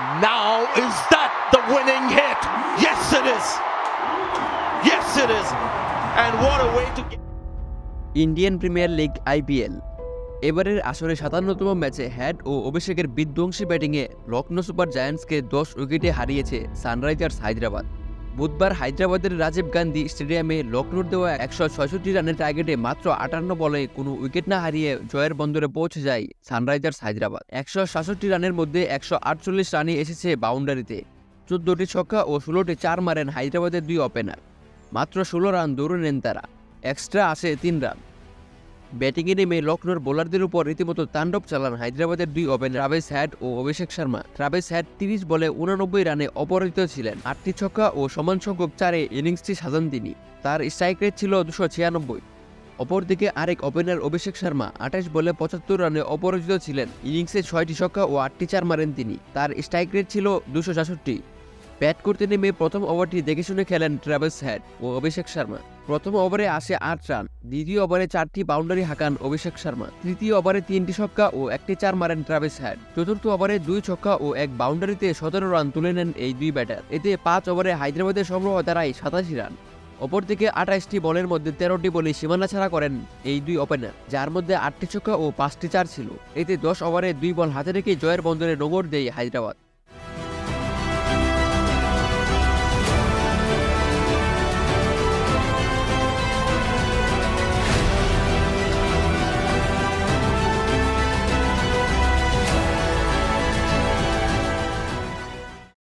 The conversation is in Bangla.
Now is that the winning hit? Yes it is. Yes it is. And what a way to get Indian premier league IPL এবারের আসরে ৫৭তম ম্যাচে হ্যাড ও অভিষেকের বিধ্বংসী ব্যাটিংয়ে লখনৌ সুপার জায়ান্টসকে ১০ উইকেটে হারিয়েছে সানরাইজার্স হায়দ্রাবাদ। বুধবার হায়দ্রাবাদের রাজীব গান্ধী স্টেডিয়ামে লখনৌর দেওয়া ১৬৬ রানের টার্গেটে মাত্র ৫৮ বলে কোনো উইকেট না হারিয়ে জয়ের বন্দরে পৌঁছে যায় সানরাইজার্স হায়দ্রাবাদ। ১৬৭ রানের মধ্যে ১৪৮ রানই এসেছে বাউন্ডারিতে। ১৪টি ছক্কা ও ১৬টি চার মারেন হায়দ্রাবাদের দুই ওপেনার। মাত্র ১৬ রান দৌড়ে নেন তারা, এক্সট্রা আসে ৩ রান। ব্যাটিংয়ে নেমে লখনৌর বোলারদের উপর রীতিমতো তাণ্ডব চালান হায়দ্রাবাদের দুই ওপেনার ট্রাভিস হেড ও অভিষেক শর্মা। ট্রাভিস হেড ৩০ বলে ৮৯ রানে অপরাজিত ছিলেন। ৮টি ছক্কা ও সমান সংখ্যক চারে ইনিংসটি সাজান তিনি। তার স্ট্রাইক রেট ছিল ২৯৬। অপরদিকে আরেক ওপেনার অভিষেক শর্মা ২৮ বলে ৭৫ রানে অপরাজিত ছিলেন। ইনিংসে ৬টি ছক্কা ও ৮টি চার মারেন তিনি। তার স্ট্রাইক রেট ছিল ২৬৬। ব্যাট করতে নেমে প্রথম ওভারটি দেখে শুনে খেলেন ট্রাভিস হেড ও অভিষেক শর্মা। প্রথম ওভারে আসে ৮ রান, দ্বিতীয় ওভারে ৪টি বাউন্ডারি হাঁকান অভিষেক শর্মা, তৃতীয় ওভারে ৩টি ছক্কা ও ১টি চার মারেন ট্রাভিস হেড, চতুর্থ ওভারে ২ ছক্কা ও ১ বাউন্ডারিতে ১৭ রান তুলে নেন এই দুই ব্যাটার। এতে ৫ ওভারে হায়দ্রাবাদের সংগ্রহ দাঁড়ায় ৮৭ রান। অপরদিকে ২৮টি বলের মধ্যে ১৩টি বলে সীমানা ছাড়া করেন এই দুই ওপেনার, যার মধ্যে ৮টি ছক্কা ও ৫টি চার ছিল। এতে ১০ ওভারে ২ বল হাতে রেখে জয়ের বন্দরে নোঙর দেয় হায়দ্রাবাদ।